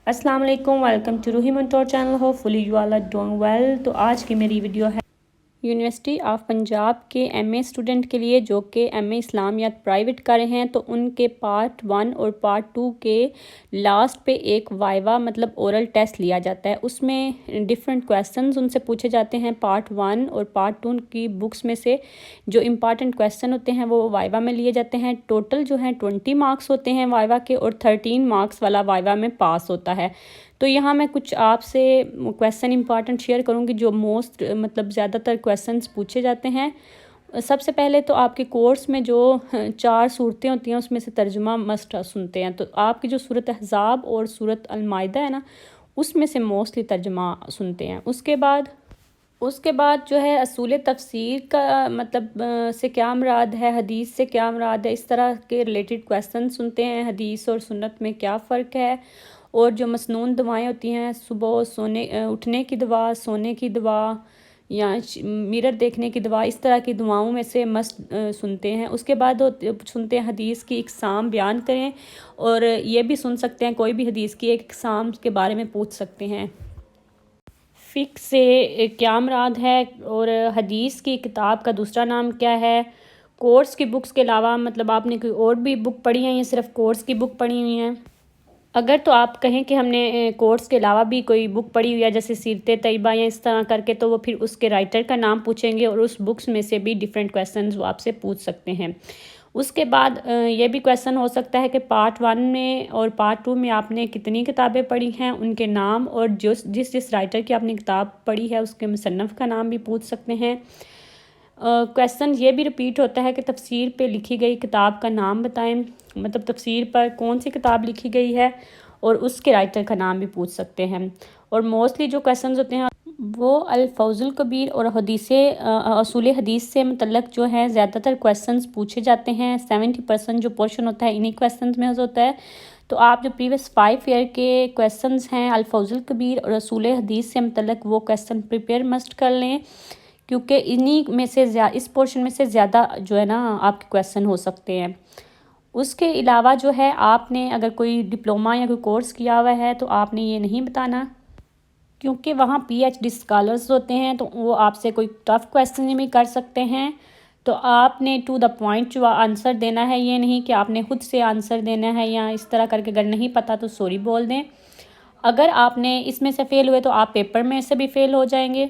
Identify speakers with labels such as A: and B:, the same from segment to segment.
A: अस्सलाम वालेकुम, welcome to Ruhi mentor channel. Hopefully you all are doing well. तो आज की मेरी वीडियो है यूनिवर्सिटी ऑफ पंजाब के एमए स्टूडेंट के लिए जो कि एमए इस्लामियात प्राइवेट कर रहे हैं। तो उनके पार्ट 1 और पार्ट 2 के लास्ट पे एक वाइवा मतलब ओरल टेस्ट लिया जाता है। उसमें डिफरेंट क्वेश्चंस उनसे पूछे जाते हैं। पार्ट 1 और पार्ट 2 की बुक्स में से जो इम्पॉर्टेंट क्वेश्चन होते हैं वो वाइवा में लिए जाते हैं। टोटल जो है 20 मार्क्स होते हैं वाइवा के और 13 मार्क्स वाला वाइवा में पास होता है। तो यहाँ मैं कुछ आपसे क्वेश्चन इंपॉर्टेंट शेयर करूँगी जो मोस्ट मतलब ज़्यादातर क्वेश्चंस पूछे जाते हैं। सबसे पहले तो आपके कोर्स में जो 4 सूरतें होती हैं उसमें से तर्जुमा मस्ट सुनते हैं। तो आपकी जो सूरत अहज़ाब और सूरत अल-माइदा है ना, उसमें से मोस्टली तर्जुमा सुनते हैं। उसके बाद जो है असूल तफसीर का मतलब से क्या मुराद है, हदीस से क्या मुराद है, इस तरह के रिलेटेड क्वेश्चन सुनते हैं। हदीस और सुन्नत में क्या फ़र्क है, और जो मसनून दवाएं होती हैं, सुबह सोने उठने की दवा, सोने की दवा या मिरर देखने की दवा, इस तरह की दुआओं में से मस्त सुनते हैं। उसके बाद सुनते हैं हदीस की इकसाम बयान करें, और ये भी सुन सकते हैं कोई भी हदीस की एक इकसाम के बारे में पूछ सकते हैं। फ़िक्र से क्या मुराद है, और हदीस की किताब का दूसरा नाम क्या है। कोर्स की बुक्स के अलावा मतलब आपने कोई और भी बुक पढ़ी है या सिर्फ कोर्स की बुक पढ़ी हुई हैं। अगर तो आप कहें कि हमने कोर्स के अलावा भी कोई बुक पढ़ी हुई है जैसे सीरत तैयबा या इस तरह करके, तो वो फिर उसके राइटर का नाम पूछेंगे और उस बुक्स में से भी डिफरेंट क्वेश्चंस वो आपसे पूछ सकते हैं। उसके बाद ये भी क्वेश्चन हो सकता है कि पार्ट 1 में और पार्ट 2 में आपने कितनी किताबें पढ़ी हैं, उनके नाम, और जिस राइटर की आपने किताब पढ़ी है उसके मुसन्नफ़ का नाम भी पूछ सकते हैं। क्वेश्चन ये भी रिपीट होता है कि तफसीर पे लिखी गई किताब का नाम बताएं, मतलब तफसीर पर कौन सी किताब लिखी गई है, और उसके राइटर का नाम भी पूछ सकते हैं। और मोस्टली जो क्वेश्चंस होते हैं वो अल-फौज़ुल कबीर और असूल हदीस से मतलब जो है ज़्यादातर क्वेश्चंस पूछे जाते हैं। 70% जो पोर्शन होता है इन्हीं क्वेश्चंस में होता है। तो आप जो प्रीवियस 5 ईयर के क्वेश्चंस हैं अल-फौज़ुल कबीर और असूल हदीस से मतलब वो क्वेश्चन प्रिपेयर मस्ट कर लें, क्योंकि इन्हीं में से इस पोर्शन में से ज़्यादा जो है ना आपके क्वेश्चन हो सकते हैं। उसके अलावा जो है आपने अगर कोई डिप्लोमा या कोई कोर्स किया हुआ है तो आपने ये नहीं बताना, क्योंकि वहाँ पीएचडी स्कॉलर्स होते हैं तो वो आपसे कोई टफ़ क्वेश्चन भी कर सकते हैं। तो आपने टू द पॉइंट जो आंसर देना है, ये नहीं कि आपने खुद से आंसर देना है या इस तरह करके अगर नहीं पता तो सॉरी बोल दें। अगर आपने इसमें से फ़ेल हुए तो आप पेपर में से भी फ़ेल हो जाएंगे,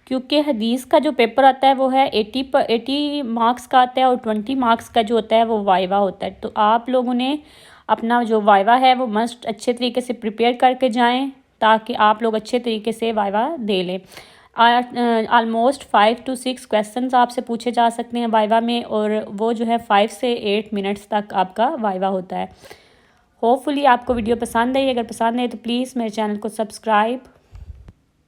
A: क्योंकि हदीस का जो पेपर आता है वो है 80 मार्क्स का आता है और 20 मार्क्स का जो होता है वो वाइवा होता है। तो आप लोगों ने अपना जो वाइवा है वो मस्ट अच्छे तरीके से प्रिपेयर करके जाएं ताकि आप लोग अच्छे तरीके से वाइवा दे लें। ऑलमोस्ट 5 to 6 क्वेश्चंस आपसे पूछे जा सकते हैं वाइवा में, और वो जो है 5 से 8 मिनट्स तक आपका वाइवा होता है। होपफुली आपको वीडियो पसंद आई। अगर पसंद आए तो प्लीज़ मेरे चैनल को सब्सक्राइब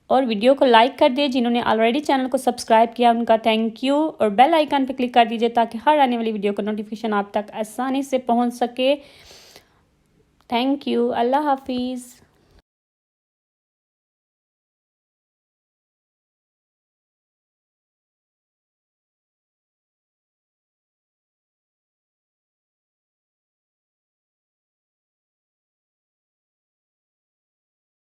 A: और वीडियो को लाइक कर दिए। जिन्होंने ऑलरेडी चैनल को सब्सक्राइब किया उनका थैंक यू, और बेल आइकन पर क्लिक कर दीजिए ताकि हर आने वाली वीडियो का नोटिफिकेशन आप तक आसानी से पहुंच सके। Thank you. अल्लाह हाफिज़।